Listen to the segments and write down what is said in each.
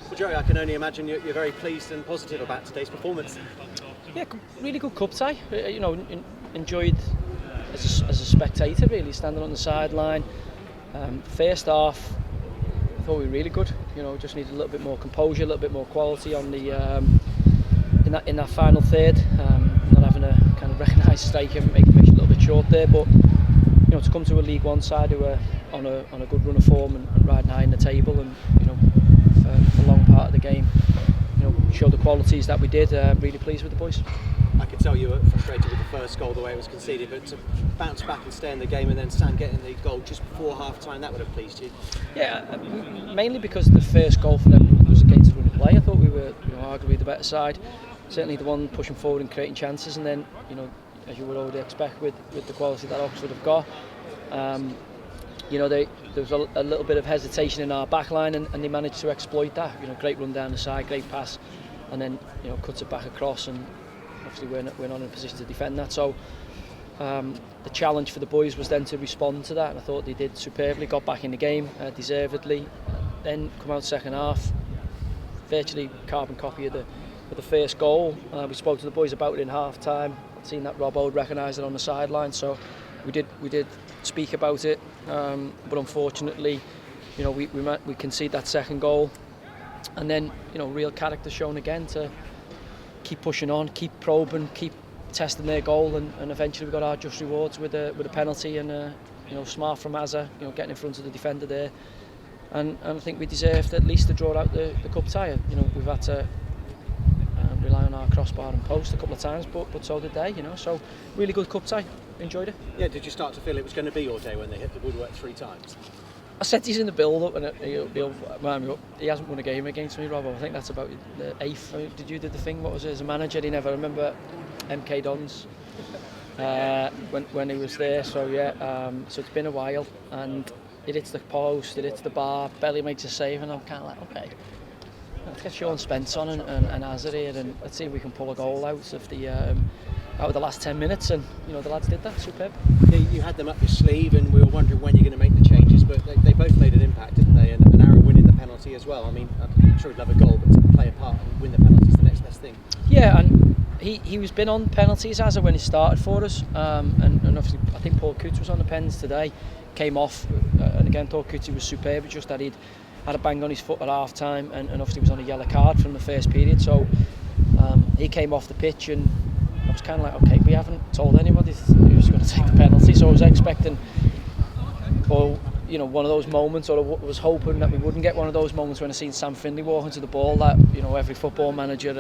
Well, Joey, I can only imagine you're very pleased and positive about today's performance. Yeah, really good cup tie. Enjoyed as a spectator, really, standing on the sideline. First half, I thought we were really good. Just needed a little bit more composure, a little bit more quality on the in that final third. Not having a kind of recognised stake and making it a little bit short there, but to come to a League One side who are on a good run of form and riding high in the table, and for a long part of the game, show the qualities that we did. Really pleased with the boys. I could tell you were frustrated with the first goal, the way it was conceded, but to bounce back and stay in the game, and then Sam getting the goal just before half time, that would have pleased you. Yeah, mainly because the first goal for them was against running play. I thought we were arguably the better side, certainly the one pushing forward and creating chances, and then as you would already expect with the quality that Oxford have got, there was a little bit of hesitation in our back line, and they managed to exploit that. Great run down the side, great pass, and then cuts it back across, and obviously we're not in a position to defend that. So the challenge for the boys was then to respond to that, and I thought they did superbly. Got back in the game deservedly, then come out second half, virtually carbon copy of the first goal. We spoke to the boys about it in half time. I'd seen that Rob Ode recognised it on the sideline, so we did speak about it, but unfortunately we concede that second goal, and then real character shown again to keep pushing on, keep probing, keep testing their goal, and eventually we got our just rewards with a penalty, and smart from Azza, getting in front of the defender there, and I think we deserved at least to draw out the cup tie. We've had to rely on our crossbar and post a couple of times, but so did they. So really good cup tie. Enjoyed it. Yeah, did you start to feel it was going to be your day when they hit the woodwork 3 times? I said he's in the build-up, and he'll wind me up. He hasn't won a game against me, Rob. I think that's about the 8th. Did you do the thing? What was it as a manager? He never. I remember MK Dons when he was there. So yeah, so it's been a while, and it hits the post, it hits the bar. Belly makes a save, and I'm kind of like, okay, let's get Sean Spence on and Azza here, and let's see if we can pull a goal out of the last 10 minutes, and the lads did that. Superb. Yeah, you had them up your sleeve, and we were wondering when you're going to make the changes, but they both made an impact, didn't they? And Aaron winning the penalty as well. I mean, I'm sure he'd love a goal, but to play a part and win the penalty is the next best thing. Yeah, and he was been on penalties as when he started for us, and obviously I think Paul Coots was on the pens today, came off, and again thought Coots was superb. It's just that he'd had a bang on his foot at half time, and obviously was on a yellow card from the first period, so he came off the pitch, and I was kind of like, okay, we haven't told anybody who's going to take the penalty, so I was expecting, one of those moments, or I was hoping that we wouldn't get one of those moments when I seen Sam Findlay walking to the ball that every football manager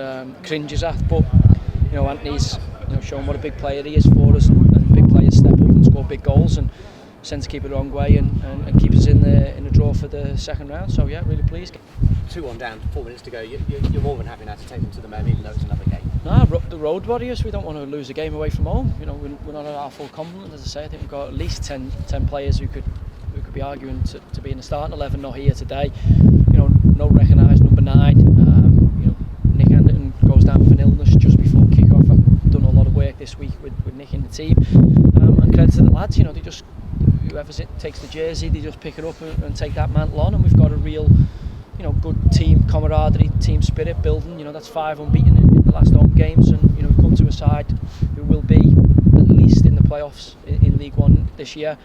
cringes at. But Anthony's shown what a big player he is for us, and big players step up and score big goals, and sends the keeper the wrong way, and keeps us in the draw for the second round. So yeah, really pleased. 2-1 down, 4 minutes to go. You're more than happy now to take them to the men, even though it's another game. No, the road warriors. We don't want to lose a game away from home. We're not at our full complement. As I say, I think we've got at least 10 players who could be arguing to be in the starting 11. Not here today. No recognised number 9. Nick Anderton goes down with an illness just before kick-off. I've done a lot of work this week with Nick in the team, and credit to the lads. They just, whoever takes the jersey, they just pick it up and take that mantle on, and we've got a real good team camaraderie, team spirit building. That's 5 unbeaten in the last home games, and we've come to a side who will be at least in the playoffs in League One this year.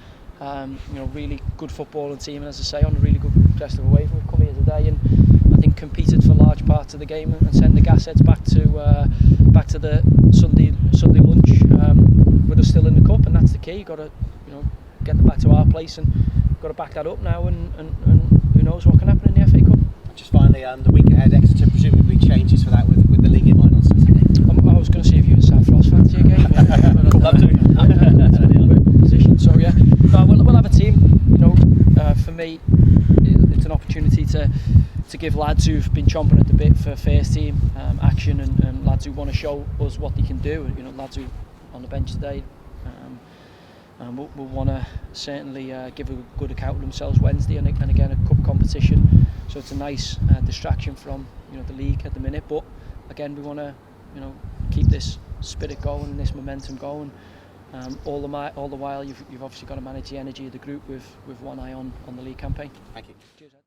Really good footballing team, and as I say, on a really good crest of a wave. We've come here today and I think competed for large parts of the game, and sent the gasheads back to the Sunday lunch with us still in the cup, and that's the key. You've got to get them back to our place, and got to back that up now, and who knows what can happen in the FA Cup. Just finally, the week ahead, Exeter presumably changes for that with the league in mind on Saturday. I was going to see if you were South Frost fancy again. Love to. Position. So yeah, we'll have a team. For me, it's an opportunity to give lads who've been chomping at the bit for first team action, and lads who want to show us what they can do. Lads who on the bench today. We'll want to certainly give a good account of themselves Wednesday, and again a cup competition. So it's a nice distraction from the league at the minute. But again, we want to keep this spirit going and this momentum going. All the while, you've obviously got to manage the energy of the group with one eye on the league campaign. Thank you. Cheers, Ed.